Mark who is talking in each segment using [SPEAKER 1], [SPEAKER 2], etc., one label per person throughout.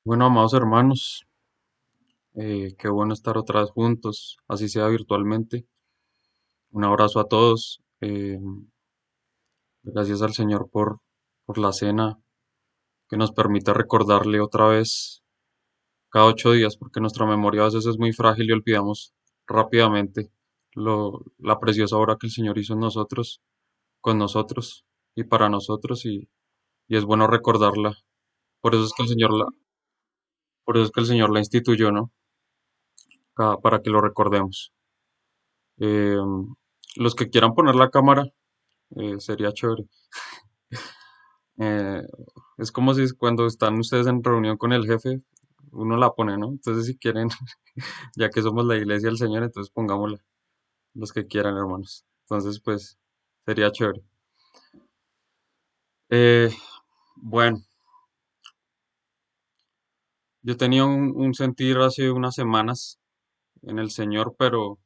[SPEAKER 1] Bueno, amados hermanos, qué bueno estar otra vez juntos, así sea virtualmente. Un abrazo a todos. Gracias al Señor por la cena que nos permite recordarle otra vez cada 8 días, porque nuestra memoria a veces es muy frágil y olvidamos rápidamente la preciosa obra que el Señor hizo en nosotros, con nosotros y para nosotros, y es bueno recordarla. Por eso es que el Señor por eso es que el Señor la instituyó, ¿no? Para que lo recordemos. Eh, los que quieran poner la cámara, sería chévere. Eh, es como si cuando están ustedes en reunión con el jefe, uno la pone, ¿no? Entonces, si quieren, ya que somos la iglesia del Señor, entonces pongámosla, los que quieran, hermanos. Entonces, pues, sería chévere. Eh, bueno, yo tenía un sentir hace unas semanas en el Señor, pero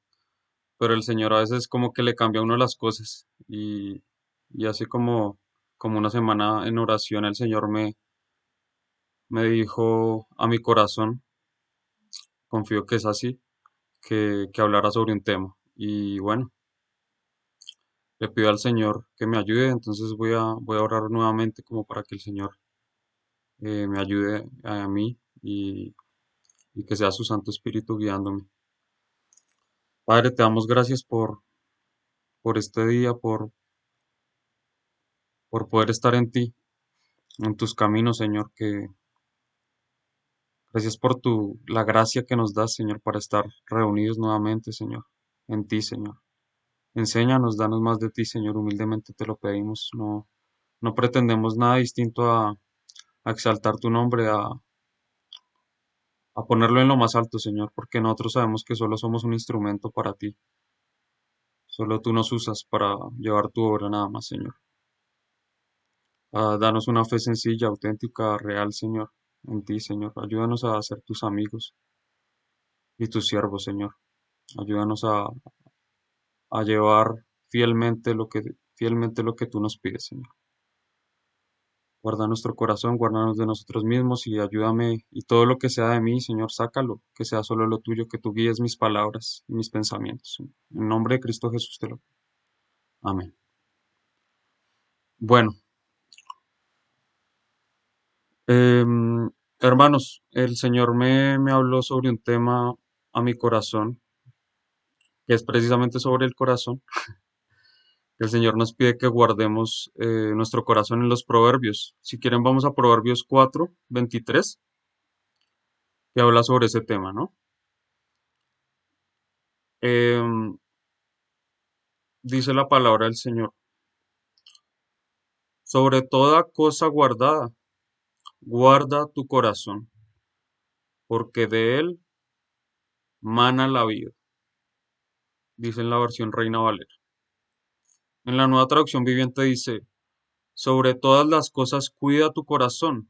[SPEAKER 1] el Señor a veces como que le cambia a uno las cosas. Y así como una semana en oración, el Señor me dijo a mi corazón, confío que es así, que hablara sobre un tema. Y bueno, le pido al Señor que me ayude, entonces voy a orar nuevamente como para que el Señor me ayude a mí y que sea su Santo Espíritu guiándome. Padre, te damos gracias por este día, por poder estar en ti, en tus caminos, Señor, que gracias por la gracia que nos das, Señor, para estar reunidos nuevamente, Señor, en ti, Señor. Enséñanos, danos más de ti, Señor, humildemente te lo pedimos. No pretendemos nada distinto a exaltar tu nombre, a ponerlo en lo más alto, Señor, porque nosotros sabemos que solo somos un instrumento para ti. Solo tú nos usas para llevar tu obra nada más, Señor. Danos una fe sencilla, auténtica, real, Señor, en ti, Señor. Ayúdanos a ser tus amigos y tus siervos, Señor. Ayúdanos a llevar fielmente lo que tú nos pides, Señor. Guarda nuestro corazón, guárdanos de nosotros mismos y ayúdame y todo lo que sea de mí, Señor, sácalo, que sea solo lo tuyo, que tú guíes mis palabras y mis pensamientos. En nombre de Cristo Jesús te lo pido. Amén. Bueno, em, hermanos, el Señor me habló sobre un tema a mi corazón, que es precisamente sobre el corazón. El Señor nos pide que guardemos nuestro corazón en los proverbios. Si quieren, vamos a Proverbios 4:23, que habla sobre ese tema, ¿no? Em, dice la palabra del Señor. Sobre toda cosa guardada, guarda tu corazón, porque de él mana la vida, dice en la versión Reina Valera. En la nueva traducción viviente dice, sobre todas las cosas cuida tu corazón,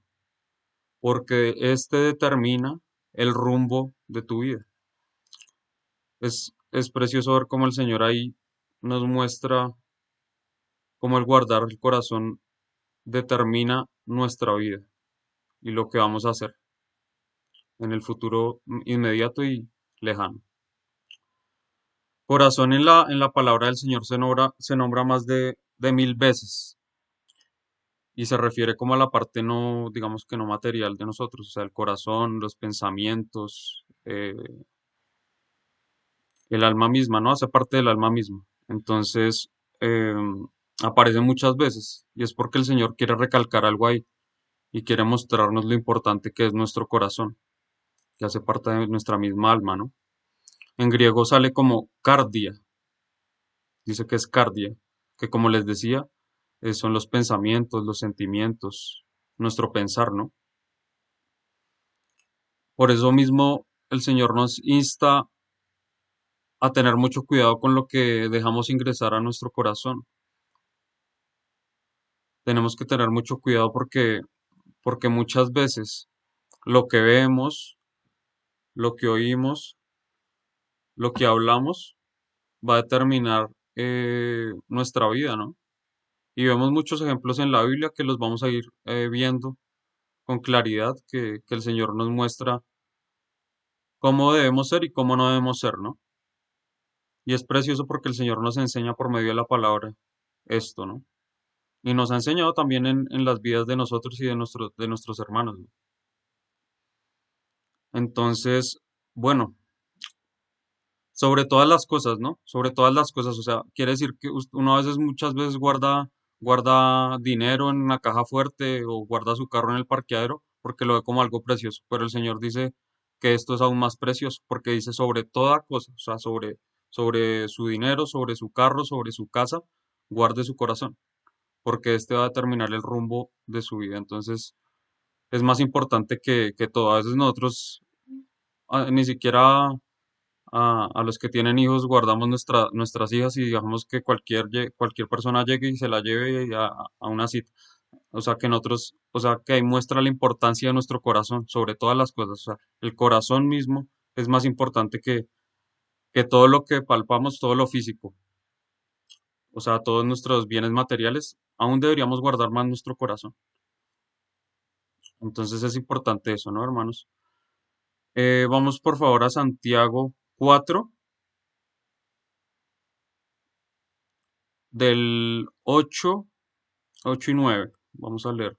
[SPEAKER 1] porque éste determina el rumbo de tu vida. Es precioso ver cómo el Señor ahí nos muestra cómo el guardar el corazón determina nuestra vida y lo que vamos a hacer en el futuro inmediato y lejano. Corazón en la palabra del Señor se nombra más de 1000 veces y se refiere como a la parte no, digamos que no material de nosotros, o sea, el corazón, los pensamientos, el alma misma, ¿no? Hace parte del alma misma. Entonces, aparece muchas veces y es porque el Señor quiere recalcar algo ahí y quiere mostrarnos lo importante que es nuestro corazón, que hace parte de nuestra misma alma, ¿no? En griego sale como cardia, dice que es cardia, que como les decía, son los pensamientos, los sentimientos, nuestro pensar, ¿no? Por eso mismo el Señor nos insta a tener mucho cuidado con lo que dejamos ingresar a nuestro corazón. Tenemos que tener mucho cuidado porque muchas veces lo que vemos, lo que oímos, lo que hablamos va a determinar nuestra vida, ¿no? Y vemos muchos ejemplos en la Biblia que los vamos a ir viendo con claridad, que el Señor nos muestra cómo debemos ser y cómo no debemos ser, ¿no? Y es precioso porque el Señor nos enseña por medio de la palabra esto, ¿no? Y nos ha enseñado también en las vidas de nosotros y de nuestros hermanos, ¿no? Entonces, bueno, sobre todas las cosas, ¿no? Sobre todas las cosas, o sea, quiere decir que uno a veces, muchas veces guarda dinero en una caja fuerte o guarda su carro en el parqueadero porque lo ve como algo precioso, pero el Señor dice que esto es aún más precioso porque dice sobre toda cosa, o sea, sobre su dinero, sobre su carro, sobre su casa, guarde su corazón, porque este va a determinar el rumbo de su vida. Entonces, es más importante que todo. A veces nosotros ni siquiera a los que tienen hijos guardamos nuestras hijas y dejamos que cualquier persona llegue y se la lleve a una cita. O sea, que nosotros, o sea, que ahí muestra la importancia de nuestro corazón sobre todas las cosas. O sea, el corazón mismo es más importante que todo lo que palpamos, todo lo físico. O sea, todos nuestros bienes materiales, aún deberíamos guardar más nuestro corazón. Entonces es importante eso, ¿no, hermanos? Vamos por favor a Santiago 4 del 8 y 9. Vamos a leer.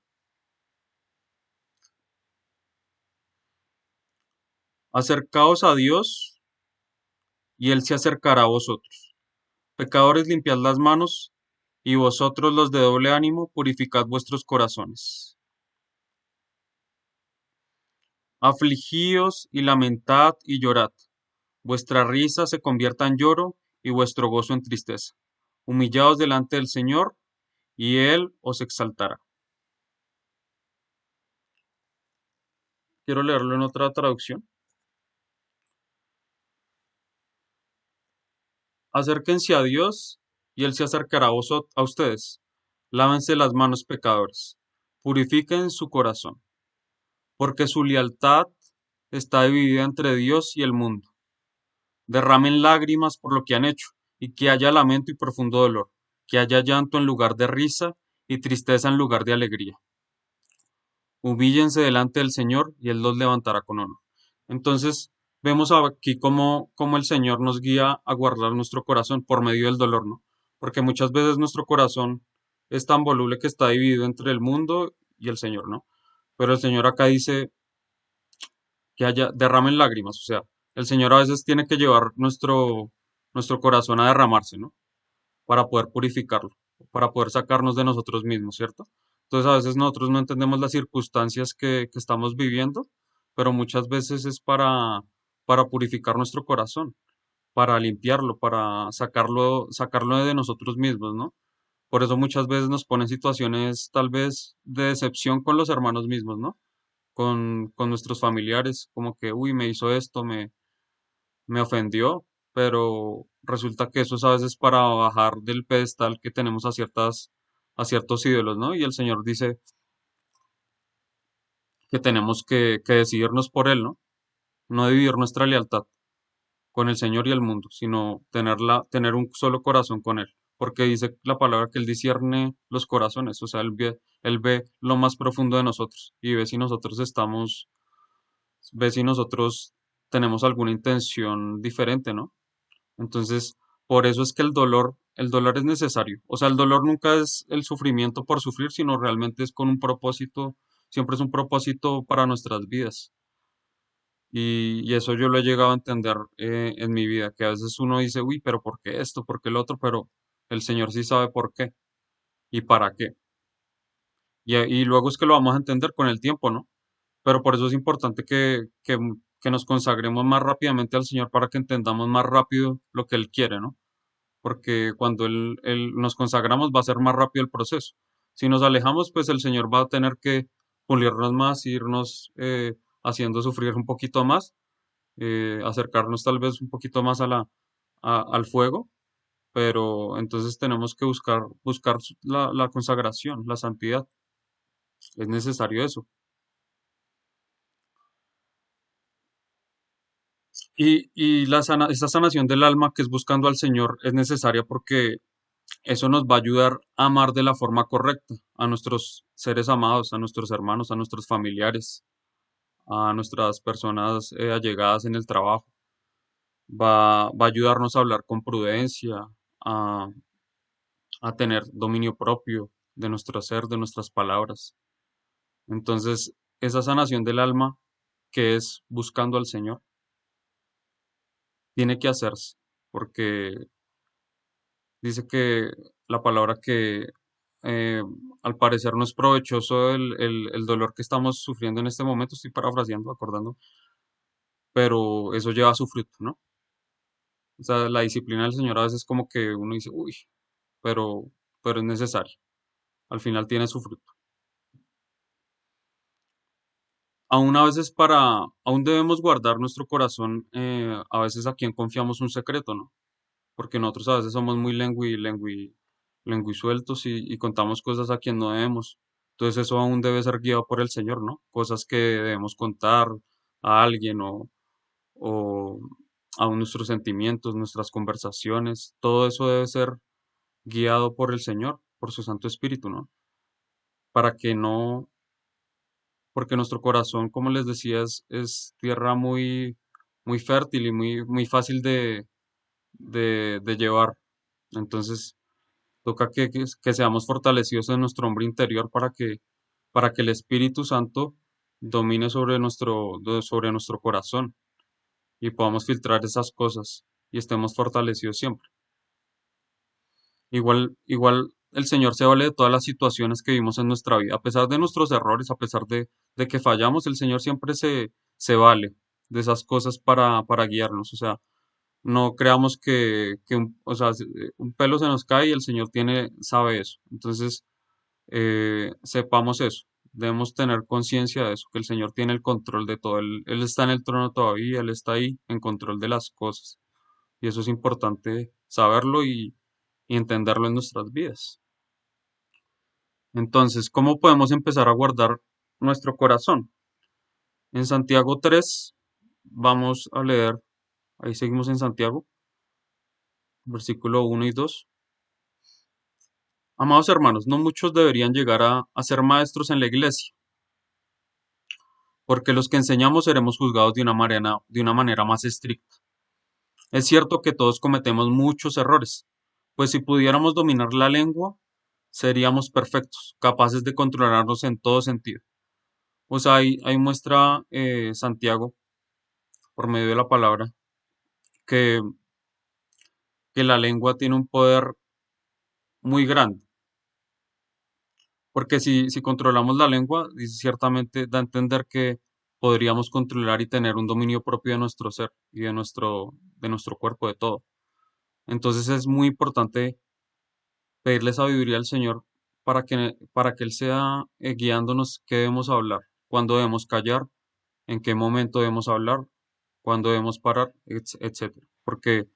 [SPEAKER 1] Acercaos a Dios y Él se acercará a vosotros. Pecadores, limpiad las manos y vosotros los de doble ánimo, purificad vuestros corazones. Afligíos y lamentad y llorad. Vuestra risa se convierta en lloro y vuestro gozo en tristeza. Humillaos delante del Señor y Él os exaltará. Quiero leerlo en otra traducción. Acérquense a Dios y Él se acercará a ustedes. Lávense las manos, pecadores. Purifiquen su corazón, porque su lealtad está dividida entre Dios y el mundo. Derramen lágrimas por lo que han hecho, y que haya lamento y profundo dolor, que haya llanto en lugar de risa y tristeza en lugar de alegría. Humíllense delante del Señor y Él los levantará con honor. Entonces, vemos aquí cómo el Señor nos guía a guardar nuestro corazón por medio del dolor, ¿no? Porque muchas veces nuestro corazón es tan voluble que está dividido entre el mundo y el Señor, ¿no? Pero el Señor acá dice que haya, derramen lágrimas, o sea, el Señor a veces tiene que llevar nuestro corazón a derramarse, ¿no? Para poder purificarlo, para poder sacarnos de nosotros mismos, ¿cierto? Entonces a veces nosotros no entendemos las circunstancias que estamos viviendo, pero muchas veces es para purificar nuestro corazón, para limpiarlo, para sacarlo de nosotros mismos, ¿no? Por eso muchas veces nos ponen situaciones tal vez de decepción con los hermanos mismos, ¿no? Con nuestros familiares, como que, uy, me hizo esto, me ofendió, pero resulta que eso es a veces para bajar del pedestal que tenemos a ciertos ídolos, ¿no? Y el Señor dice que tenemos que decidirnos por Él, ¿no? No dividir nuestra lealtad con el Señor y el mundo, sino tener un solo corazón con Él. Porque dice la palabra que Él discierne los corazones, o sea, Él ve lo más profundo de nosotros y ve si nosotros tenemos alguna intención diferente, ¿no? Entonces, por eso es que el dolor es necesario. O sea, el dolor nunca es el sufrimiento por sufrir, sino realmente es con un propósito, siempre es un propósito para nuestras vidas. Y eso yo lo he llegado a entender en mi vida, que a veces uno dice, uy, pero ¿por qué esto? ¿Por qué el otro? Pero el Señor sí sabe por qué y para qué. Y luego es que lo vamos a entender con el tiempo, ¿no? Pero por eso es importante que nos consagremos más rápidamente al Señor para que entendamos más rápido lo que Él quiere, ¿no? Porque cuando él nos consagramos va a ser más rápido el proceso. Si nos alejamos, pues el Señor va a tener que pulirnos más, irnos haciendo sufrir un poquito más, acercarnos tal vez un poquito más al fuego, pero entonces tenemos que buscar la consagración, la santidad. Es necesario eso. Y esa sanación del alma que es buscando al Señor es necesaria porque Eso nos va a ayudar a amar de la forma correcta a nuestros seres amados, a nuestros hermanos, a nuestros familiares, a nuestras personas allegadas en el trabajo. Va a ayudarnos a hablar con prudencia, a, a tener dominio propio de nuestro ser, de nuestras palabras. Entonces, esa sanación del alma que es buscando al Señor, tiene que hacerse, porque dice que la palabra que eh, al parecer no es provechoso el dolor que estamos sufriendo en este momento, estoy parafraseando, acordando, pero eso lleva su fruto, ¿no? O sea, la disciplina del Señor a veces como que uno dice, uy, pero, pero es necesario, al final tiene su fruto. Aún a veces aún debemos guardar nuestro corazón, a veces a quien confiamos un secreto, ¿no? Porque nosotros a veces somos muy sueltos y contamos cosas a quien no debemos. Entonces eso aún debe ser guiado por el Señor, ¿no? Cosas que debemos contar a alguien o aún nuestros sentimientos, nuestras conversaciones, todo eso debe ser guiado por el Señor, por su Santo Espíritu, ¿no? Para que no, porque nuestro corazón, como les decía, es tierra muy fértil y muy fácil de llevar. Entonces, toca que seamos fortalecidos en nuestro hombre interior para que el Espíritu Santo domine sobre nuestro corazón y podamos filtrar esas cosas y estemos fortalecidos siempre. Igual el Señor se vale de todas las situaciones que vivimos en nuestra vida, a pesar de nuestros errores, a pesar de que fallamos, el Señor siempre se vale de esas cosas para guiarnos. O sea, no creamos o sea, un pelo se nos cae y el Señor sabe eso. Entonces, sepamos eso. Debemos tener conciencia de eso, que el Señor tiene el control de todo. Él está en el trono todavía, Él está ahí en control de las cosas. Y eso es importante saberlo y entenderlo en nuestras vidas. Entonces, ¿cómo podemos empezar a guardar nuestro corazón? En Santiago 3 vamos a leer, ahí seguimos en Santiago, versículo 1 y 2. Amados hermanos, no muchos deberían llegar a ser maestros en la iglesia, porque los que enseñamos seremos juzgados de una manera más estricta. Es cierto que todos cometemos muchos errores, pues si pudiéramos dominar la lengua, seríamos perfectos, capaces de controlarnos en todo sentido. O sea, ahí muestra Santiago, por medio de la palabra, que, que la lengua tiene un poder muy grande. Porque si controlamos la lengua, ciertamente da a entender que podríamos controlar y tener un dominio propio de nuestro ser y de nuestro cuerpo, de todo. Entonces es muy importante pedirle sabiduría al Señor para que Él sea guiándonos qué debemos hablar, cuándo debemos callar, en qué momento debemos hablar, cuándo debemos parar, etcétera. Porque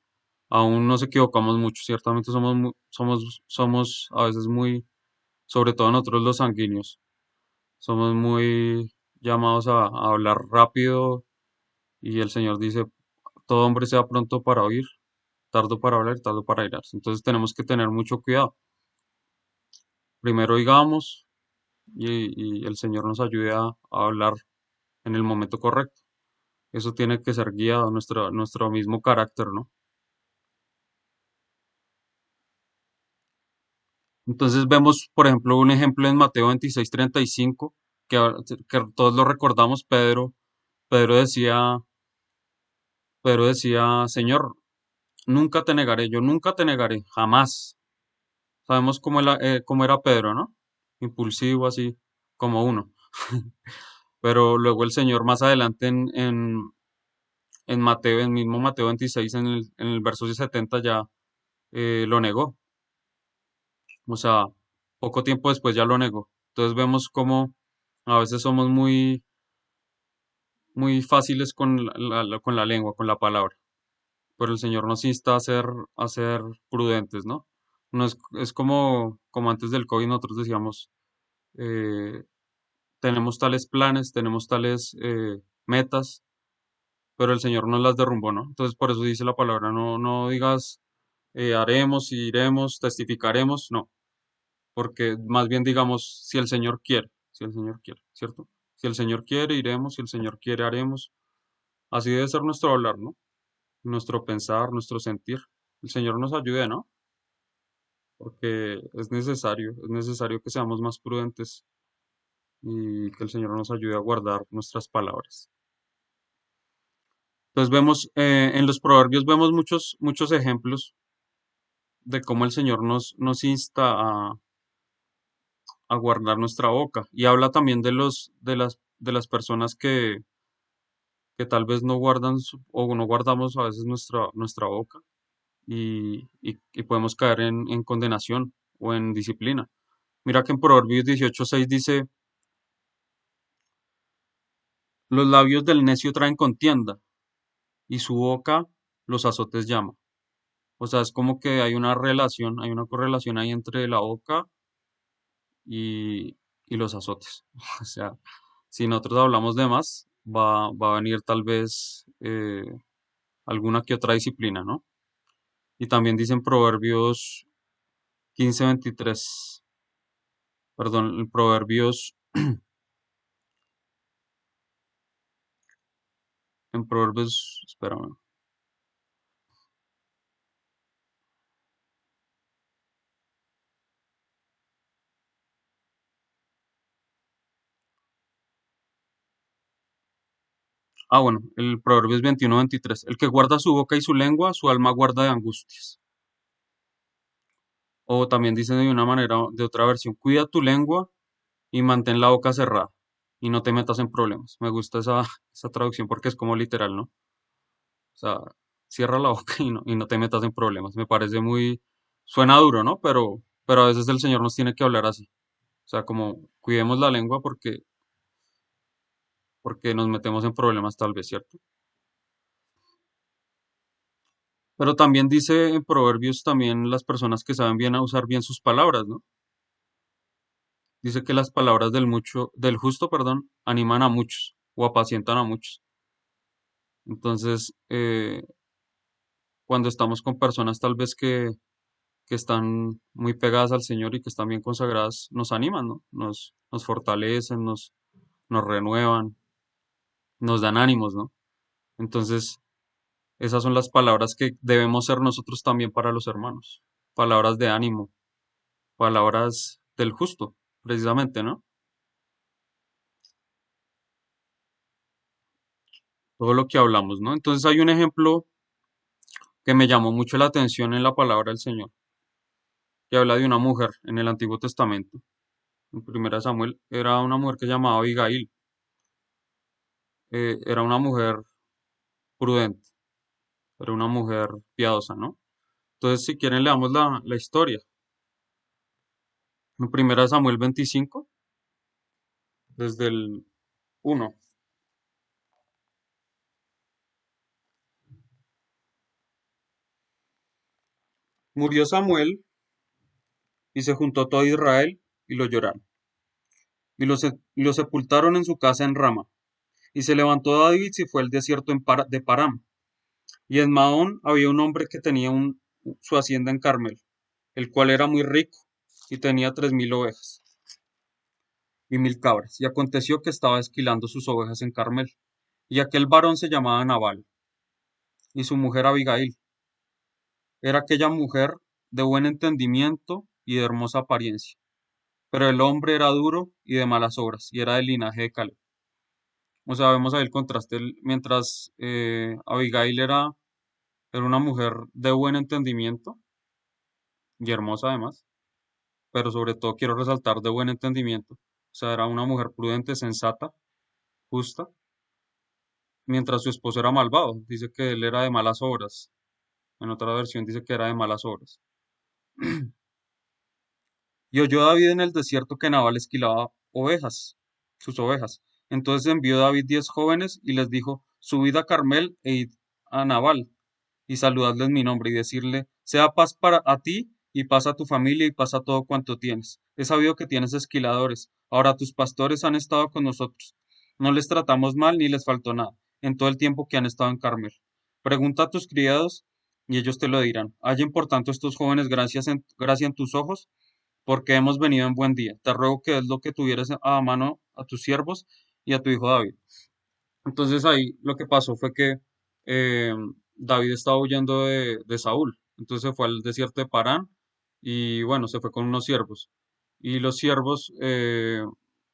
[SPEAKER 1] aún nos equivocamos mucho, ciertamente somos a veces sobre todo nosotros los sanguíneos, somos muy llamados a hablar rápido y el Señor dice, todo hombre sea pronto para oír, tardo para hablar y tardo para irarse. Entonces tenemos que tener mucho cuidado. Primero oigamos y el Señor nos ayude a hablar en el momento correcto. Eso tiene que ser guiado a nuestro mismo carácter, ¿no? Entonces vemos, por ejemplo, un ejemplo en Mateo 26:35, que todos lo recordamos, Pedro decía, Pedro decía, Señor, nunca te negaré, yo nunca te negaré, jamás. Sabemos cómo era Pedro, ¿no? Impulsivo así, como uno. Pero luego el Señor más adelante en Mateo, en mismo Mateo 26, en el verso 70 ya lo negó. O sea, poco tiempo después ya lo negó. Entonces vemos cómo a veces somos muy fáciles con con la lengua, con la palabra. Pero el Señor nos insta a ser prudentes, ¿no? No es como antes del COVID nosotros decíamos, eh, tenemos tales planes, tenemos tales metas, pero el Señor nos las derrumbó, ¿no? Entonces por eso dice la palabra, no digas, haremos, iremos, testificaremos, no, porque más bien digamos, si el Señor quiere, si el Señor quiere, ¿cierto? Si el Señor quiere, iremos, si el Señor quiere, haremos. Así debe ser nuestro hablar, ¿no? Nuestro pensar, nuestro sentir. El Señor nos ayude, ¿no? Porque es necesario que seamos más prudentes y que el Señor nos ayude a guardar nuestras palabras. Entonces vemos, en los proverbios vemos muchos ejemplos de cómo el Señor nos insta a guardar nuestra boca. Y habla también de las personas que tal vez no guardan o no guardamos a veces nuestra boca y podemos caer en condenación o en disciplina. Mira que en Proverbios 18:6 dice, los labios del necio traen contienda y su boca los azotes llama. O sea, es como que hay una relación, hay una correlación ahí entre la boca y los azotes. O sea, si nosotros hablamos de más, va a venir tal vez alguna que otra disciplina, ¿no? Y también dicen Proverbios 15:23, perdón, en Proverbios, espérame. Bueno, el Proverbios 21:23, el que guarda su boca y su lengua, su alma guarda de angustias. O también dicen de una manera, de otra versión, cuida tu lengua y mantén la boca cerrada y no te metas en problemas. Me gusta esa traducción porque es como literal, ¿no? O sea, cierra la boca y no te metas en problemas. Me parece suena duro, ¿no? Pero a veces el Señor nos tiene que hablar así. O sea, como cuidemos la lengua porque nos metemos en problemas tal vez, ¿cierto? Pero también dice en Proverbios también las personas que saben bien a usar bien sus palabras, ¿no? Dice que las palabras del justo, perdón, animan a muchos o apacientan a muchos. Entonces, cuando estamos con personas tal vez que están muy pegadas al Señor y que están bien consagradas, nos animan, ¿no? Nos fortalecen, nos renuevan, nos dan ánimos, ¿no? Entonces, esas son las palabras que debemos ser nosotros también para los hermanos. Palabras de ánimo, palabras del justo, precisamente, ¿no? Todo lo que hablamos, ¿no? Entonces hay un ejemplo que me llamó mucho la atención en la palabra del Señor, que habla de una mujer en el Antiguo Testamento. En Primera Samuel era una mujer que se llamaba Abigail. Era una mujer prudente, era una mujer piadosa, ¿no? Entonces, si quieren, leamos la historia. En Primera Samuel 25, desde el 1. Murió Samuel y se juntó todo Israel y lo lloraron. Y lo sepultaron en su casa en Rama. Y se levantó David y se fue al desierto de Param. Y en Mahón había un hombre que tenía su hacienda en Carmel, el cual era muy rico y tenía 3.000 ovejas y 1.000 cabras. Y aconteció que estaba esquilando sus ovejas en Carmel. Y aquel varón se llamaba Nabal, y su mujer Abigail. Era aquella mujer de buen entendimiento y de hermosa apariencia. Pero el hombre era duro y de malas obras, y era del linaje de Caleb. O sea, vemos ahí el contraste. Mientras Abigail era una mujer de buen entendimiento y hermosa además, pero sobre todo quiero resaltar de buen entendimiento. O sea, era una mujer prudente, sensata, justa, mientras su esposo era malvado. Dice que él era de malas obras. En otra versión dice que era de malas obras. Y oyó David en el desierto que Nabal esquilaba sus ovejas. Entonces envió David 10 jóvenes y les dijo, subid a Carmel e id a Nabal y saludadle en mi nombre y decirle, sea paz para a ti y paz a tu familia y paz a todo cuanto tienes. He sabido que tienes esquiladores. Ahora tus pastores han estado con nosotros. No les tratamos mal ni les faltó nada en todo el tiempo que han estado en Carmel. Pregunta a tus criados y ellos te lo dirán. Hallen por tanto estos jóvenes gracia en tus ojos, porque hemos venido en buen día. Te ruego que es lo que tuvieras a mano a tus siervos y a tu hijo David. Entonces ahí lo que pasó fue que eh, David estaba huyendo de Saúl. Entonces se fue al desierto de Parán y bueno, se fue con unos siervos. Y los siervos,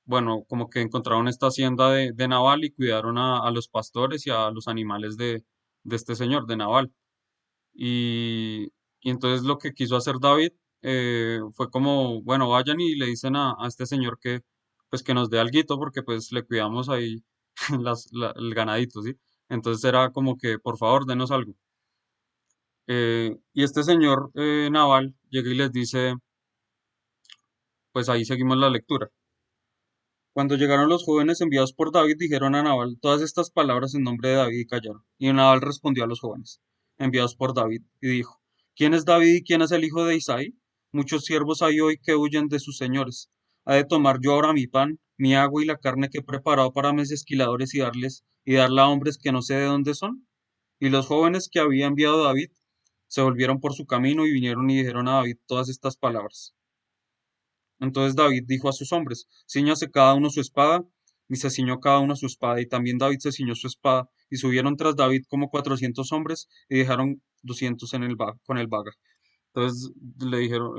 [SPEAKER 1] bueno, como que encontraron esta hacienda de Nabal y cuidaron a los pastores y a los animales de este señor, de Nabal. Y entonces lo que quiso hacer David fue como, bueno, vayan y le dicen a este señor que pues que nos dé alguito porque pues le cuidamos ahí el ganadito, ¿sí? Entonces era como que, por favor, denos algo. Y este señor Naval llega y les dice, pues ahí seguimos la lectura. Cuando llegaron los jóvenes enviados por David, dijeron a Nabal todas estas palabras en nombre de David y callaron. Y Nabal respondió a los jóvenes enviados por David y dijo, ¿quién es David y quién es el hijo de Isaí? Muchos siervos hay hoy que huyen de sus señores. ¿Ha de tomar yo ahora mi pan, mi agua y la carne que he preparado para mis esquiladores y darla a hombres que no sé de dónde son? Y los jóvenes que había enviado David se volvieron por su camino y vinieron y dijeron a David todas estas palabras. Entonces David dijo a sus hombres, ciñase cada uno su espada, y se ciñó cada uno su espada, y también David se ciñó su espada, y subieron tras David como 400 hombres, y dejaron 200 con el vaga. Entonces le dijeron,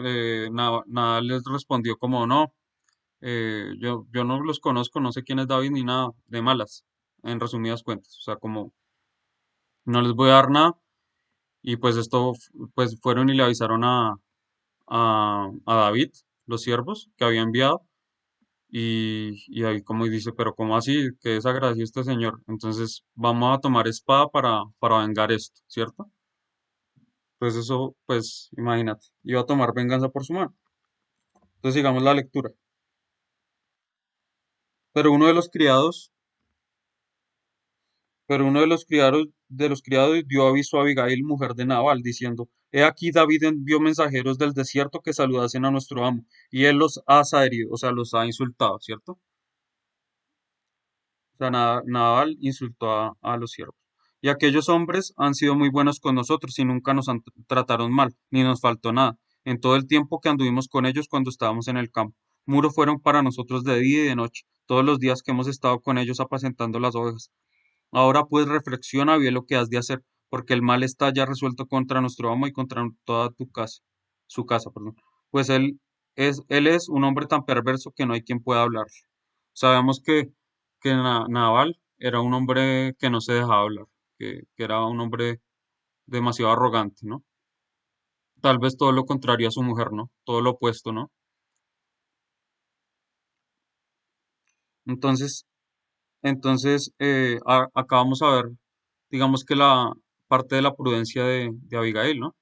[SPEAKER 1] nada les respondió como no, yo no los conozco, no sé quién es David ni nada, de malas, en resumidas cuentas, o sea, como no les voy a dar nada, y pues pues fueron y le avisaron a David, los siervos que había enviado. Y ahí como dice, pero ¿cómo así? ¿Qué desagració este señor? Entonces vamos a tomar espada para vengar esto, ¿cierto? Pues eso, pues imagínate, iba a tomar venganza por su mano. Entonces sigamos la lectura. Pero uno de los criados, pero uno de los criados dio aviso a Abigail, mujer de Nabal, diciendo, He aquí David envió mensajeros del desierto que saludasen a nuestro amo, y él los ha herido, o sea, los ha insultado, ¿cierto? O sea, Nadal insultó a los siervos. Y aquellos hombres han sido muy buenos con nosotros y nunca trataron mal, ni nos faltó nada, en todo el tiempo que anduvimos con ellos cuando estábamos en el campo. Muro fueron para nosotros de día y de noche, todos los días que hemos estado con ellos apacentando las ovejas. Ahora pues reflexiona bien lo que has de hacer, porque el mal está ya resuelto contra nuestro amo y contra toda tu casa, su casa, perdón. Pues él es un hombre tan perverso que no hay quien pueda hablarle. Sabemos que Naval era un hombre que no se dejaba hablar, que era un hombre demasiado arrogante, ¿no? Tal vez todo lo contrario a su mujer, ¿no? Todo lo opuesto, ¿no? Entonces, acá vamos a ver, digamos que la parte de la prudencia de Abigail, ¿no?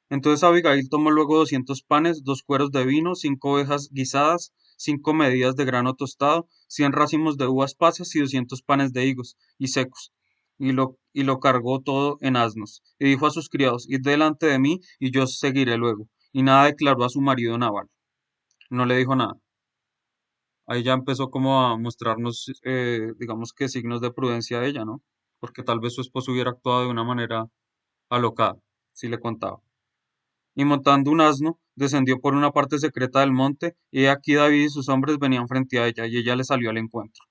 [SPEAKER 1] Entonces Abigail tomó luego 200 panes, 2 cueros de vino, 5 ovejas guisadas, 5 medidas de grano tostado, 100 racimos de uvas pasas y 200 panes de higos y secos, y lo cargó todo en asnos. Y dijo a sus criados, Id delante de mí, y yo seguiré luego. Y nada declaró a su marido Nabal. No le dijo nada. Ahí ya empezó como a mostrarnos, digamos que signos de prudencia de ella, ¿no? Porque tal vez su esposo hubiera actuado de una manera alocada, si le contaba. Y montando un asno, descendió por una parte secreta del monte, y he aquí David y sus hombres venían frente a ella, y ella le salió al encuentro.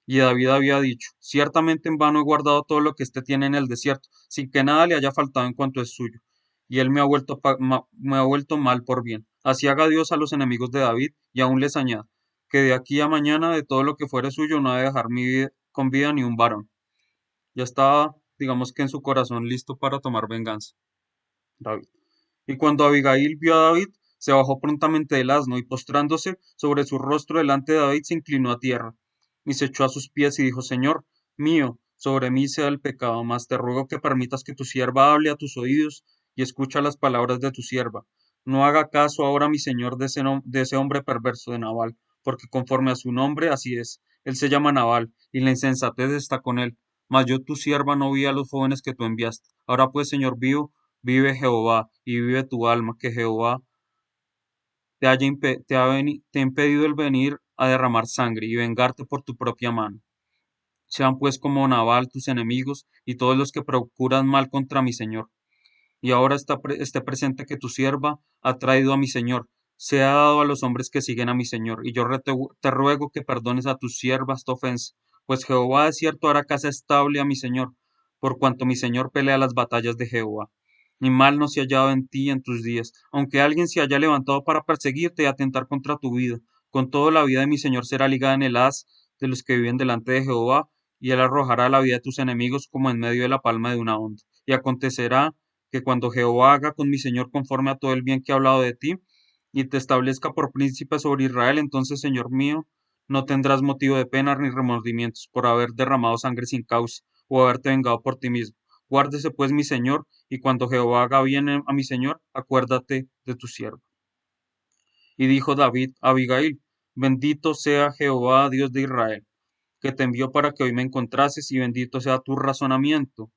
[SPEAKER 1] Y David había dicho, ciertamente en vano he guardado todo lo que éste tiene en el desierto, sin que nada le haya faltado en cuanto es suyo. Y él me ha vuelto mal por bien. Así haga Dios a los enemigos de David, y aún les añada, que de aquí a mañana de todo lo que fuere suyo no ha de dejar con vida ni un varón. Ya estaba, digamos que en su corazón listo para tomar venganza, David. Y cuando Abigail vio a David, se bajó prontamente del asno y postrándose sobre su rostro delante de David se inclinó a tierra y se echó a sus pies y dijo, Señor mío, sobre mí sea el pecado, mas te ruego que permitas que tu sierva hable a tus oídos y escucha las palabras de tu sierva. No haga caso ahora mi señor de ese hombre perverso de Nabal, porque conforme a su nombre así es. Él se llama Nabal y la insensatez está con él. Mas yo tu sierva no vi a los jóvenes que tú enviaste. Ahora pues, Señor, vive Jehová y vive tu alma, que Jehová te ha impedido el venir a derramar sangre y vengarte por tu propia mano. Sean pues como Nabal tus enemigos y todos los que procuran mal contra mi Señor. y ahora esté presente que tu sierva ha traído a mi señor, se ha dado a los hombres que siguen a mi señor, y yo te ruego que perdones a tu sierva esta ofensa, pues Jehová de cierto hará casa estable a mi señor, por cuanto mi señor pelea las batallas de Jehová. Ni mal no se ha hallado en ti en tus días, aunque alguien se haya levantado para perseguirte y atentar contra tu vida. Con todo la vida de mi señor será ligada en el haz de los que viven delante de Jehová, y él arrojará la vida de tus enemigos como en medio de la palma de una onda. Y acontecerá que cuando Jehová haga con mi señor conforme a todo el bien que ha hablado de ti, y te establezca por príncipe sobre Israel, entonces, Señor mío, no tendrás motivo de pena ni remordimientos por haber derramado sangre sin causa, o haberte vengado por ti mismo. Guárdese pues mi señor, y cuando Jehová haga bien a mi señor, acuérdate de tu siervo. Y dijo David a Abigail, bendito sea Jehová, Dios de Israel, que te envió para que hoy me encontrases, y bendito sea tu razonamiento,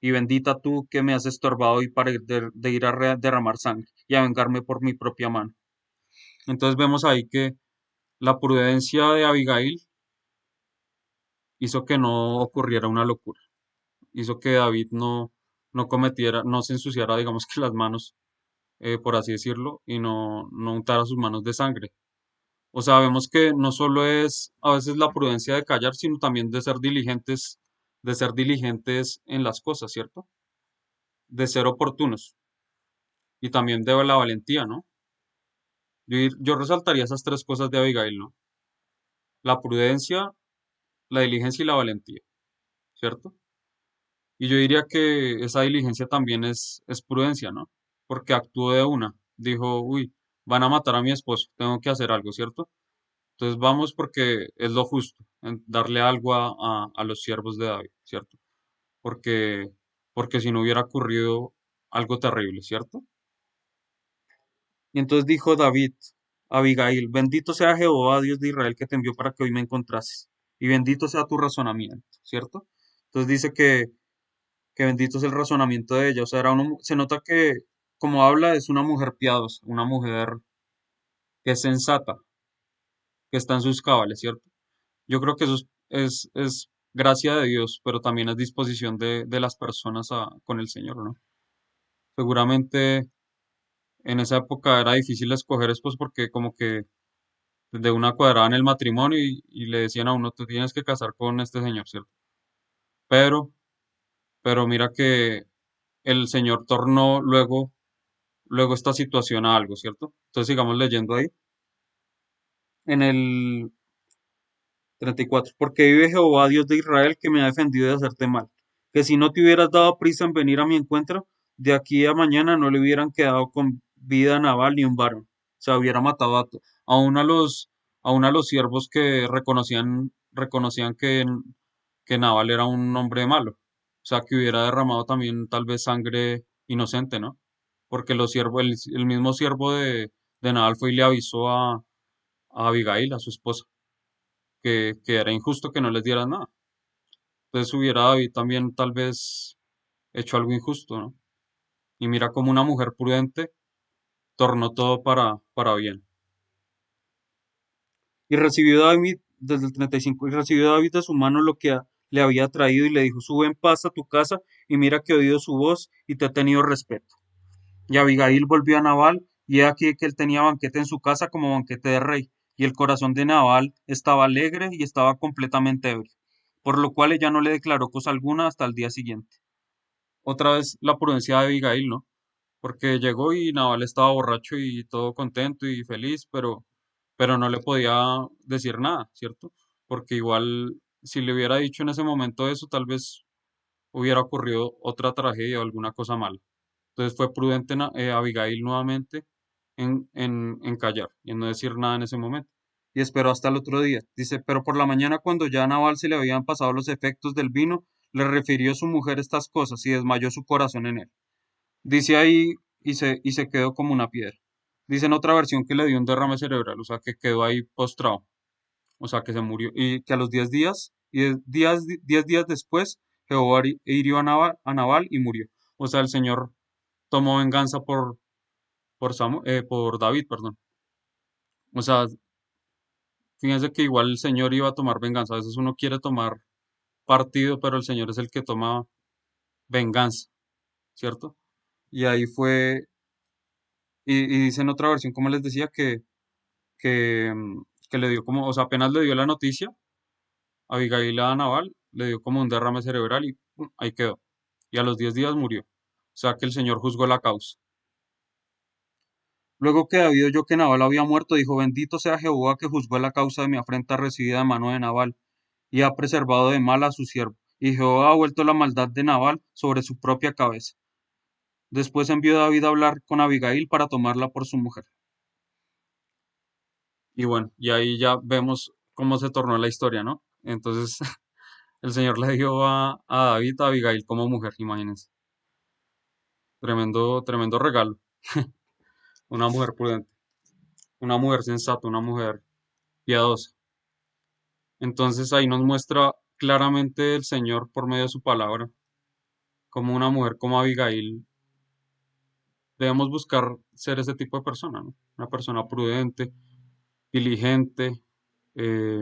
[SPEAKER 1] y bendita tú que me has estorbado y para de ir a derramar sangre y a vengarme por mi propia mano. Entonces vemos ahí que la prudencia de Abigail hizo que no ocurriera una locura, hizo que David no cometiera, no se ensuciara, digamos que las manos, por así decirlo, y no untara sus manos de sangre. O sea, vemos que no solo es a veces la prudencia de callar, sino también de ser diligentes en las cosas, ¿cierto? De ser oportunos y también de la valentía, ¿no? Yo resaltaría esas tres cosas de Abigail, ¿no? La prudencia, la diligencia y la valentía, ¿cierto? Y yo diría que esa diligencia también es prudencia, ¿no? Porque actuó de una. Dijo, uy, van a matar a mi esposo, tengo que hacer algo, ¿cierto? Entonces vamos porque es lo justo, en darle algo a los siervos de David, ¿cierto? Porque, porque si no hubiera ocurrido algo terrible, ¿cierto? Y entonces dijo David a Abigail, bendito sea Jehová, Dios de Israel, que te envió para que hoy me encontrases, y bendito sea tu razonamiento, ¿cierto? Entonces dice que bendito es el razonamiento de ella, o sea, se nota que como habla es una mujer piadosa, una mujer que es sensata, que está en sus cabales, ¿cierto? Yo creo que eso es gracia de Dios, pero también es disposición de las personas con el Señor, ¿no? Seguramente en esa época era difícil escoger esposos porque como que de una cuadrada en el matrimonio y le decían a uno, tú tienes que casar con este señor, ¿cierto? Pero, pero mira que el señor tornó luego esta situación a algo, ¿cierto? Entonces sigamos leyendo ahí. En el 34. Porque vive Jehová, Dios de Israel, que me ha defendido de hacerte mal. Que si no te hubieras dado prisa en venir a mi encuentro, de aquí a mañana no le hubieran quedado con vida a Nabal ni un varón. Se hubiera matado aún aún a los siervos que reconocían que Nabal era un hombre malo. O sea, que hubiera derramado también tal vez sangre inocente, ¿no? Porque el mismo siervo de Nabal fue y le avisó a Abigail, a su esposa que era injusto que no les dieran nada. Entonces hubiera David también tal vez hecho algo injusto, ¿no? Y mira como una mujer prudente tornó todo para bien. Y recibió David, desde el 35, y recibió David de su mano lo que le había traído y le dijo, sube en paz a tu casa y mira que he oído su voz y te he tenido respeto. Y Abigail volvió a Nabal, y he aquí que él tenía banquete en su casa como banquete de rey, y el corazón de Nabal estaba alegre y estaba completamente ebrio, por lo cual ella no le declaró cosa alguna hasta el día siguiente. Otra vez la prudencia de Abigail, ¿no? Porque llegó y Nabal estaba borracho y todo contento y feliz, pero no le podía decir nada, ¿cierto? Porque igual si le hubiera dicho en ese momento eso, tal vez hubiera ocurrido otra tragedia o alguna cosa mala. Entonces fue prudente Abigail nuevamente en callar y en no decir nada en ese momento. Y esperó hasta el otro día. Dice, pero por la mañana cuando ya a Nabal se le habían pasado los efectos del vino, le refirió a su mujer estas cosas y desmayó su corazón en él. Dice ahí y se quedó como una piedra. Dice en otra versión que le dio un derrame cerebral, o sea que quedó ahí postrado, o sea que se murió. Y que a los 10 días, y 10 días después, Jehová hirió a Nabal y murió. O sea, el Señor tomó venganza por David, perdón. O sea, fíjense que igual el Señor iba a tomar venganza. A veces uno quiere tomar partido, pero el Señor es el que toma venganza, ¿cierto? Y ahí fue, y dice en otra versión, como les decía, que, que le dio como, o sea, apenas le dio la noticia, Abigail a Nabal, le dio como un derrame cerebral y pum, ahí quedó. Y a los 10 días murió. O sea que el Señor juzgó la causa. Luego que David oyó que Nabal había muerto, dijo, bendito sea Jehová que juzgó la causa de mi afrenta recibida de mano de Nabal, y ha preservado de mal a su siervo. Y Jehová ha vuelto la maldad de Nabal sobre su propia cabeza. Después envió David a hablar con Abigail para tomarla por su mujer. Y bueno, y ahí ya vemos cómo se tornó la historia, ¿no? Entonces el Señor le dio a David a Abigail como mujer, imagínense. Tremendo, tremendo regalo. Una mujer prudente, una mujer sensata, una mujer piadosa. Entonces ahí nos muestra claramente el Señor por medio de su palabra, como una mujer como Abigail debemos buscar ser ese tipo de persona, ¿no? Una persona prudente, diligente,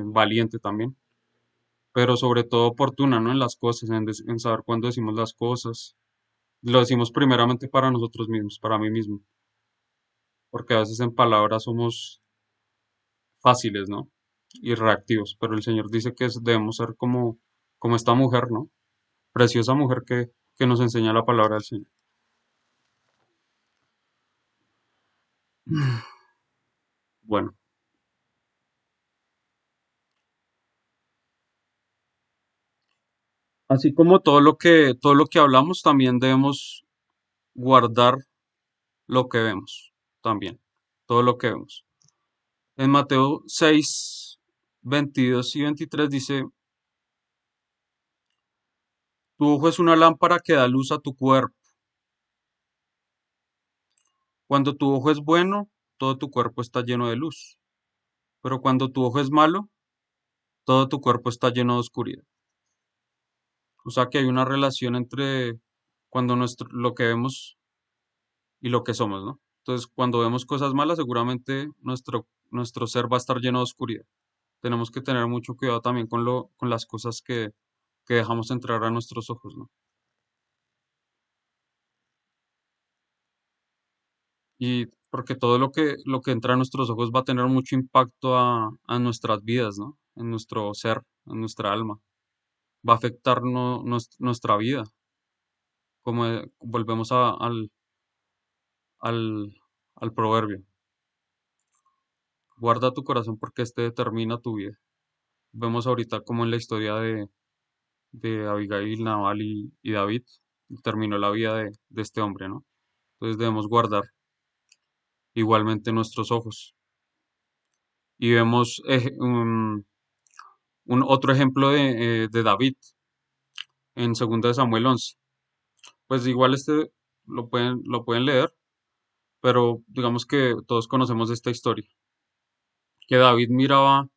[SPEAKER 1] valiente también, pero sobre todo oportuna, ¿no? En las cosas, en saber cuándo decimos las cosas. Lo decimos primeramente para nosotros mismos, para mí mismo, porque a veces en palabras somos fáciles, ¿no? Y reactivos, pero el Señor dice que debemos ser como esta mujer, ¿no? Preciosa mujer que nos enseña la palabra del Señor. Bueno, así como todo lo que hablamos, también debemos guardar lo que vemos, también, todo lo que vemos. En Mateo 6, 22 y 23 dice, tu ojo es una lámpara que da luz a tu cuerpo. Cuando tu ojo es bueno, todo tu cuerpo está lleno de luz. Pero cuando tu ojo es malo, todo tu cuerpo está lleno de oscuridad. O sea que hay una relación entre lo que vemos y lo que somos, ¿no? Entonces, cuando vemos cosas malas, seguramente nuestro ser va a estar lleno de oscuridad. Tenemos que tener mucho cuidado también con las cosas que dejamos entrar a nuestros ojos, ¿no? Y porque todo lo que entra a nuestros ojos va a tener mucho impacto a nuestras vidas, ¿no? En nuestro ser, en nuestra alma. Va a afectar nuestra vida. Como volvemos al, al proverbio. Guarda tu corazón porque este determina tu vida. Vemos ahorita como en la historia de Abigail, Nabal y David terminó la vida de este hombre, ¿no? Entonces debemos guardar igualmente nuestros ojos. Y vemos un otro ejemplo de David en 2 de Samuel 11. Pues igual lo pueden leer, pero digamos que todos conocemos esta historia. Que David miraba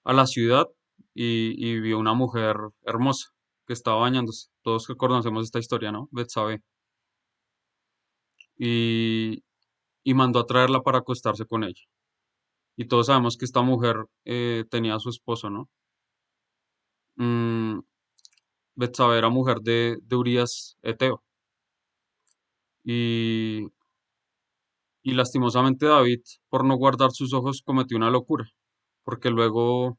[SPEAKER 1] a la ciudad y vio una mujer hermosa que estaba bañándose. Todos que conocemos esta historia, ¿no? Betsabé. Y, y mandó a traerla para acostarse con ella. Y todos sabemos que esta mujer tenía a su esposo, ¿no? Mm, Betsabé era mujer de Urías Eteo. Y, y lastimosamente David, por no guardar sus ojos, cometió una locura. Porque luego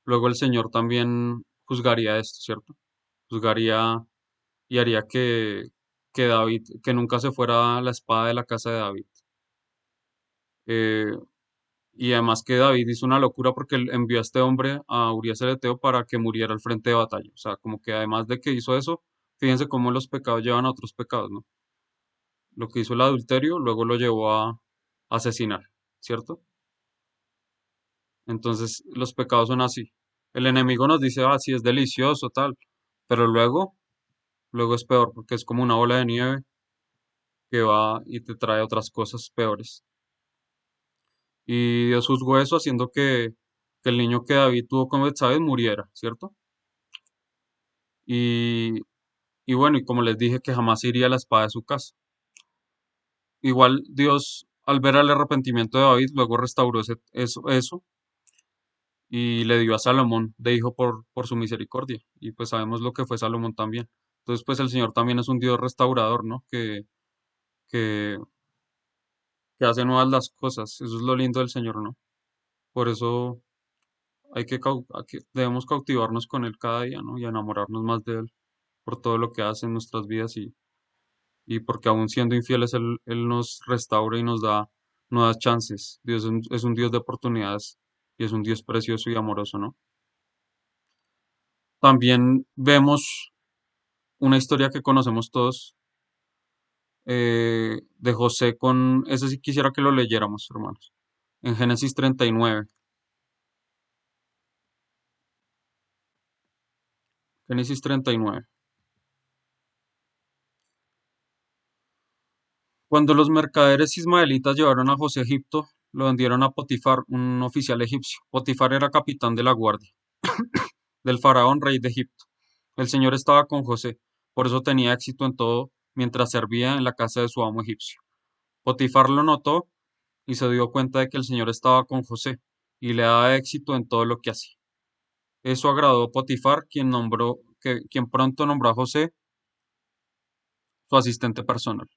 [SPEAKER 1] el Señor también juzgaría esto, ¿cierto? Juzgaría y haría que David, que nunca se fuera la espada de la casa de David. Eh, y además que David hizo una locura porque él envió a este hombre, a Urías el Eteo, para que muriera al frente de batalla. O sea, como que además de que hizo eso, fíjense cómo los pecados llevan a otros pecados, ¿no? Lo que hizo el adulterio, luego lo llevó a asesinar, ¿cierto? Entonces, los pecados son así. El enemigo nos dice, ah, sí, es delicioso, tal, pero luego es peor, porque es como una bola de nieve que va y te trae otras cosas peores. Y Dios juzgó eso haciendo que el niño que David tuvo con Betsabé muriera, ¿cierto? Y, y bueno, y como les dije que jamás iría la espada de su casa. Igual Dios, al ver el arrepentimiento de David, luego restauró eso y le dio a Salomón de hijo por su misericordia. Y pues sabemos lo que fue Salomón también. Entonces, pues el Señor también es un Dios restaurador, ¿no? que, que hace nuevas las cosas. Eso es lo lindo del Señor, ¿no? Por eso debemos cautivarnos con Él cada día, ¿no? Y enamorarnos más de Él por todo lo que hace en nuestras vidas y porque aún siendo infieles, Él nos restaura y nos da nuevas chances. Dios es un Dios de oportunidades y es un Dios precioso y amoroso, ¿no? También vemos una historia que conocemos todos de José con, ese sí quisiera que lo leyéramos, hermanos, en Génesis 39. Génesis 39. Cuando los mercaderes ismaelitas llevaron a José a Egipto, lo vendieron a Potifar, un oficial egipcio. Potifar era capitán de la guardia del faraón rey de Egipto. El Señor estaba con José, por eso tenía éxito en todo mientras servía en la casa de su amo egipcio. Potifar lo notó y se dio cuenta de que el Señor estaba con José y le daba éxito en todo lo que hacía. Eso agradó a Potifar, quien pronto nombró a José su asistente personal.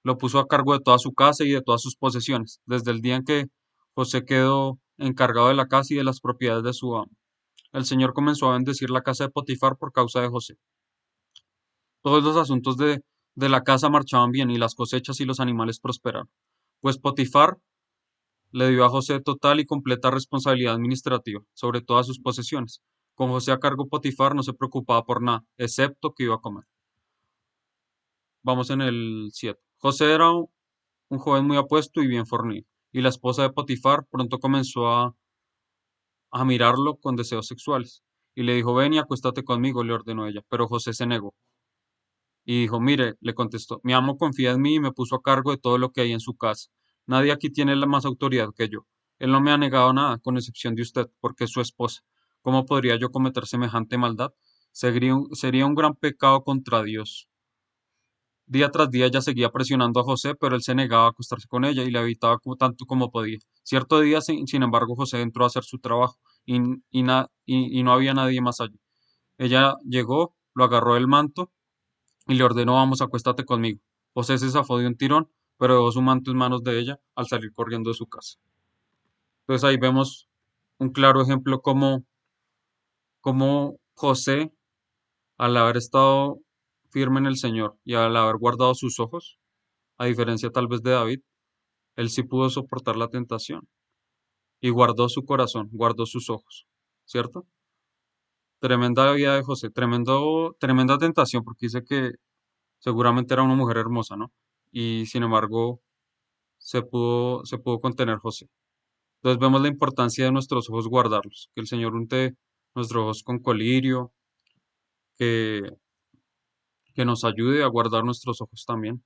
[SPEAKER 1] Lo puso a cargo de toda su casa y de todas sus posesiones, desde el día en que José quedó encargado de la casa y de las propiedades de su amo. El Señor comenzó a bendecir la casa de Potifar por causa de José. Todos los asuntos de la casa marchaban bien y las cosechas y los animales prosperaron. Pues Potifar le dio a José total y completa responsabilidad administrativa sobre todas sus posesiones. Con José a cargo, Potifar no se preocupaba por nada, excepto que iba a comer. Vamos en el 7. José era un joven muy apuesto y bien fornido, y la esposa de Potifar pronto comenzó a mirarlo con deseos sexuales. Y le dijo, ven y acuéstate conmigo, le ordenó ella. Pero José se negó. Y dijo, mire, le contestó, mi amo confía en mí y me puso a cargo de todo lo que hay en su casa. Nadie aquí tiene la más autoridad que yo. Él no me ha negado nada, con excepción de usted, porque es su esposa. ¿Cómo podría yo cometer semejante maldad? Sería un gran pecado contra Dios. Día tras día ella seguía presionando a José, pero él se negaba a acostarse con ella y la evitaba tanto como podía. Cierto día, sin embargo, José entró a hacer su trabajo y no había nadie más allí. Ella llegó, lo agarró del manto y le ordenó, vamos, acuéstate conmigo. José se zafó de un tirón, pero dejó su manto en manos de ella al salir corriendo de su casa. Entonces ahí vemos un claro ejemplo como José, al haber estado firme en el Señor y al haber guardado sus ojos, a diferencia tal vez de David, él sí pudo soportar la tentación y guardó su corazón, guardó sus ojos, ¿cierto? Tremenda vida de José, tremenda tentación, porque dice que seguramente era una mujer hermosa, ¿no? Y sin embargo, se pudo contener José. Entonces vemos la importancia de nuestros ojos guardarlos, que el Señor unte nuestros ojos con colirio, que, que nos ayude a guardar nuestros ojos también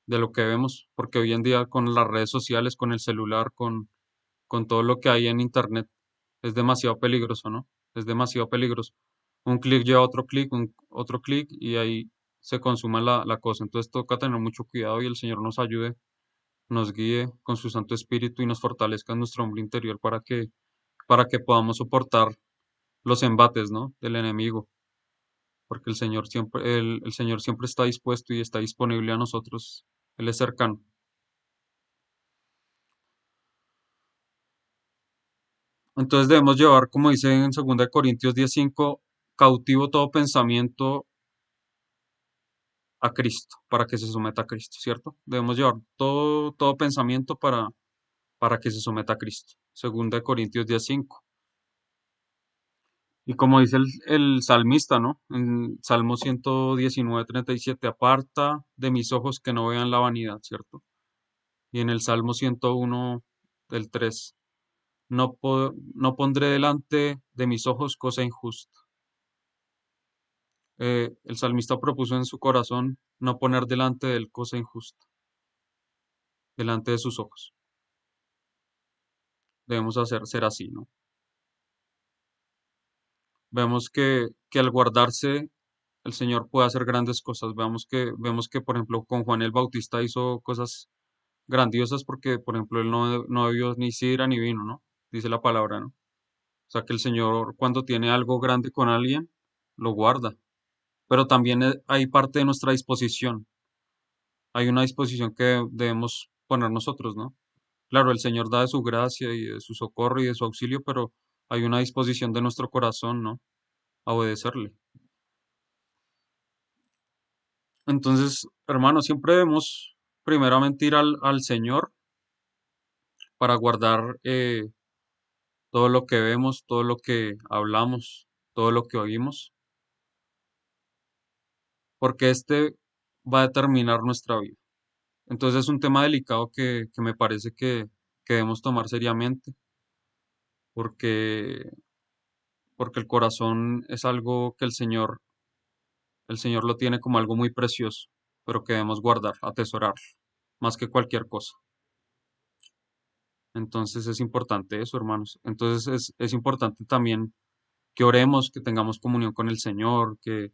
[SPEAKER 1] de lo que vemos, porque hoy en día con las redes sociales, con el celular, con todo lo que hay en internet, es demasiado peligroso, ¿no? Es demasiado peligroso. Un clic lleva a otro clic, otro clic y ahí se consuma la cosa. Entonces toca tener mucho cuidado y el Señor nos ayude, nos guíe con su Santo Espíritu y nos fortalezca en nuestro hombre interior para que podamos soportar los embates, ¿no? Del enemigo, porque el Señor siempre está dispuesto y está disponible a nosotros. Él es cercano. Entonces debemos llevar, como dice en 2 Corintios 10:5, cautivo todo pensamiento a Cristo, para que se someta a Cristo, ¿cierto? Debemos llevar todo pensamiento para que se someta a Cristo. 2 Corintios 10:5. Y como dice el salmista, ¿no? En Salmo 119:37, aparta de mis ojos que no vean la vanidad, ¿cierto? Y en el Salmo 101 del 3, no pondré delante de mis ojos cosa injusta. El salmista propuso en su corazón no poner delante de él cosa injusta, delante de sus ojos. Debemos ser así, ¿no? Vemos que al guardarse el Señor puede hacer grandes cosas. Vemos que, por ejemplo, con Juan el Bautista hizo cosas grandiosas porque, por ejemplo, él no bebió ni sidra ni vino, ¿no? Dice la palabra, ¿no? O sea que el Señor cuando tiene algo grande con alguien, lo guarda. Pero también hay parte de nuestra disposición. hay una disposición que debemos poner nosotros, ¿no? Claro, el Señor da de su gracia y de su socorro y de su auxilio, pero hay una disposición de nuestro corazón, ¿no? A obedecerle. Entonces, hermanos, siempre debemos primeramente ir al Señor para guardar todo lo que vemos, todo lo que hablamos, todo lo que oímos, porque este va a determinar nuestra vida. Entonces es un tema delicado que me parece que debemos tomar seriamente, porque, porque el corazón es algo que el Señor lo tiene como algo muy precioso, pero que debemos guardar, atesorar, más que cualquier cosa. Entonces es importante eso, hermanos. Entonces es importante también que oremos, que tengamos comunión con el Señor, que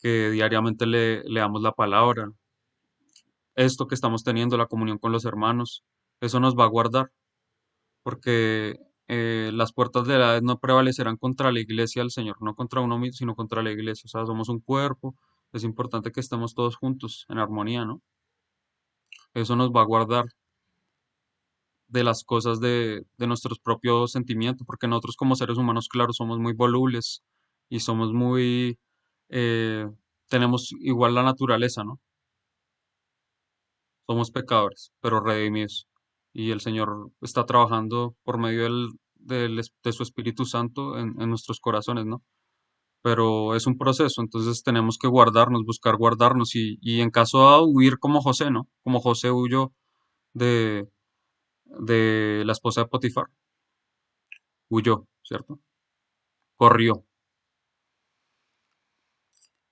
[SPEAKER 1] diariamente le leamos la palabra. Esto que estamos teniendo, la comunión con los hermanos, eso nos va a guardar, porque las puertas de la no prevalecerán contra la iglesia del Señor, no contra uno mismo, sino contra la iglesia. O sea, somos un cuerpo, es importante que estemos todos juntos, en armonía, ¿no? Eso nos va a guardar de las cosas de nuestros propios sentimientos, porque nosotros como seres humanos, claro, somos muy volubles y somos muy, eh, tenemos igual la naturaleza, ¿no? Somos pecadores, pero redimidos. Y el Señor está trabajando por medio de su Espíritu Santo en nuestros corazones, ¿no? Pero es un proceso, entonces tenemos que guardarnos, buscar guardarnos y en caso de huir como José, ¿no? Como José huyó de, de la esposa de Potifar, huyó, ¿cierto? Corrió.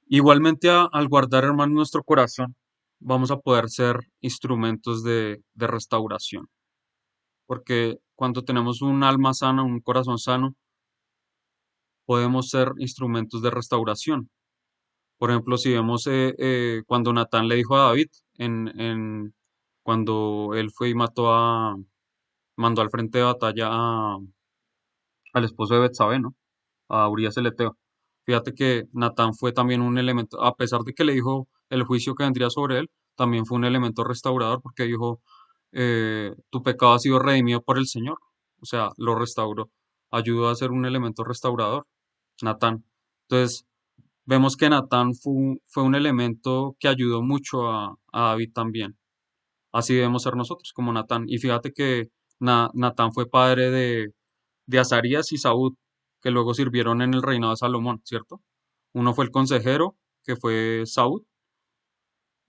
[SPEAKER 1] Igualmente al guardar, hermano, nuestro corazón, vamos a poder ser instrumentos de restauración, porque cuando tenemos un alma sana, un corazón sano, podemos ser instrumentos de restauración. Por ejemplo, si vemos cuando Natán le dijo a David, cuando él fue y mandó al frente de batalla al esposo de Betsabé, ¿no? A Urías el Eteo. Fíjate que Natán fue también un elemento, a pesar de que le dijo el juicio que vendría sobre él, también fue un elemento restaurador porque dijo, tu pecado ha sido redimido por el Señor. O sea, lo restauró. Ayudó a ser un elemento restaurador, Natán. Entonces, vemos que Natán fue un elemento que ayudó mucho a David también. Así debemos ser nosotros, como Natán. Y fíjate que Natán fue padre de Azarías y Saúl, que luego sirvieron en el reinado de Salomón, ¿cierto? Uno fue el consejero, que fue Saúl,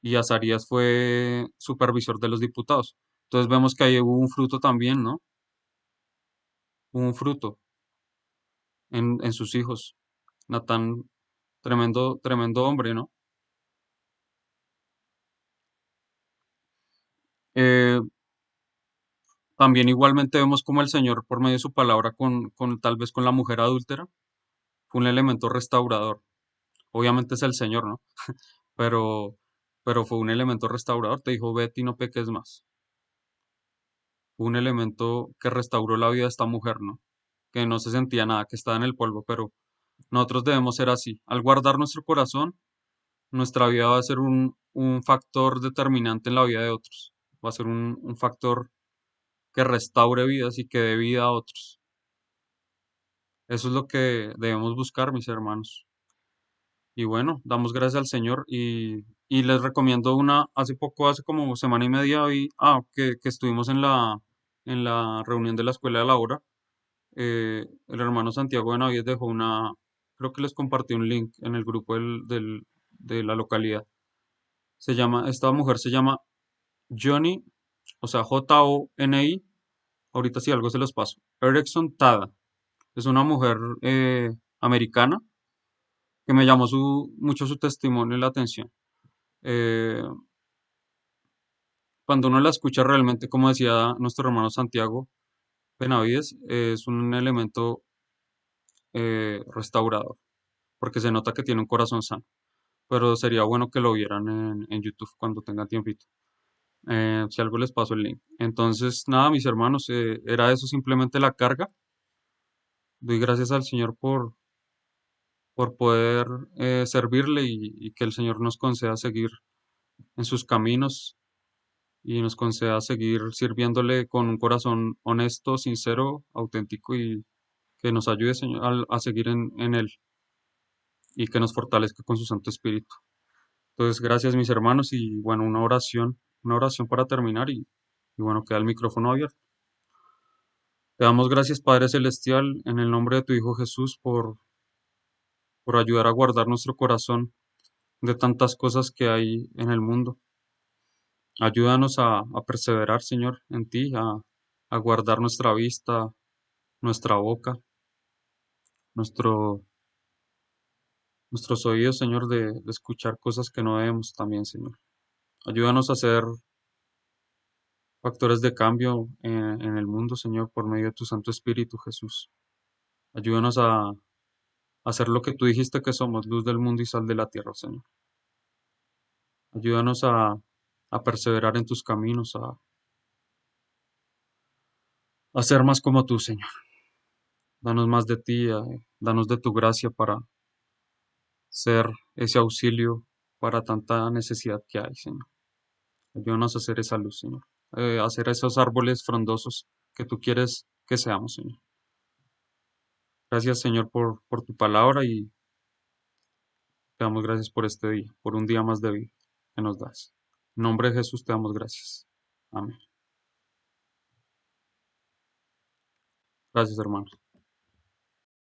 [SPEAKER 1] y Azarías fue supervisor de los diputados. Entonces vemos que ahí hubo un fruto también, ¿no? Hubo un fruto en sus hijos. Natán, tremendo, tremendo hombre, ¿no? Eh, También igualmente vemos como el Señor, por medio de su palabra, tal vez con la mujer adúltera, fue un elemento restaurador. Obviamente es el Señor, ¿no? Pero, pero fue un elemento restaurador. Te dijo, vete y no peques más. Fue un elemento que restauró la vida de esta mujer, ¿no? Que no se sentía nada, que estaba en el polvo, pero nosotros debemos ser así. Al guardar nuestro corazón, nuestra vida va a ser un factor determinante en la vida de otros. Va a ser un factor que restaure vidas y que dé vida a otros. Eso es lo que debemos buscar, mis hermanos. Y bueno, damos gracias al Señor y les recomiendo hace poco, hace como semana y media, que estuvimos en la reunión de la Escuela de la Hora. El hermano Santiago de Navidad dejó creo que les compartí un link en el grupo de la localidad. Esta mujer se llama Johnny, o sea, Joni, ahorita si algo se los paso. Erickson Tada. Es una mujer americana que me llamó mucho su testimonio y la atención. Eh, Cuando uno la escucha realmente, como decía nuestro hermano Santiago Benavides, es un elemento restaurador, porque se nota que tiene un corazón sano. Pero sería bueno que lo vieran en YouTube cuando tengan tiempito. Si algo les paso el link. Entonces, nada, mis hermanos, era eso simplemente la carga. Doy gracias al Señor por poder servirle y que el Señor nos conceda seguir en sus caminos y nos conceda seguir sirviéndole con un corazón honesto, sincero, auténtico y que nos ayude, Señor, a seguir en Él y que nos fortalezca con su Santo Espíritu. Entonces, gracias mis hermanos y bueno, una oración para terminar y bueno, queda el micrófono abierto. Te damos gracias, Padre Celestial, en el nombre de tu Hijo Jesús, por ayudar a guardar nuestro corazón de tantas cosas que hay en el mundo. Ayúdanos a perseverar, Señor, en ti, a guardar nuestra vista, nuestra boca, nuestro, nuestros oídos, Señor, de escuchar cosas que no debemos también, Señor. Ayúdanos a ser factores de cambio en el mundo, Señor, por medio de tu Santo Espíritu, Jesús. Ayúdanos a hacer lo que tú dijiste que somos, luz del mundo y sal de la tierra, Señor. Ayúdanos a perseverar en tus caminos, a ser más como tú, Señor. Danos más de ti, danos de tu gracia para ser ese auxilio para tanta necesidad que hay, Señor. Ayúdanos a hacer esa luz, Señor. A hacer esos árboles frondosos que tú quieres que seamos, Señor. Gracias, Señor, por tu palabra y te damos gracias por este día, por un día más de vida que nos das. En nombre de Jesús te damos gracias. Amén. Gracias, hermanos.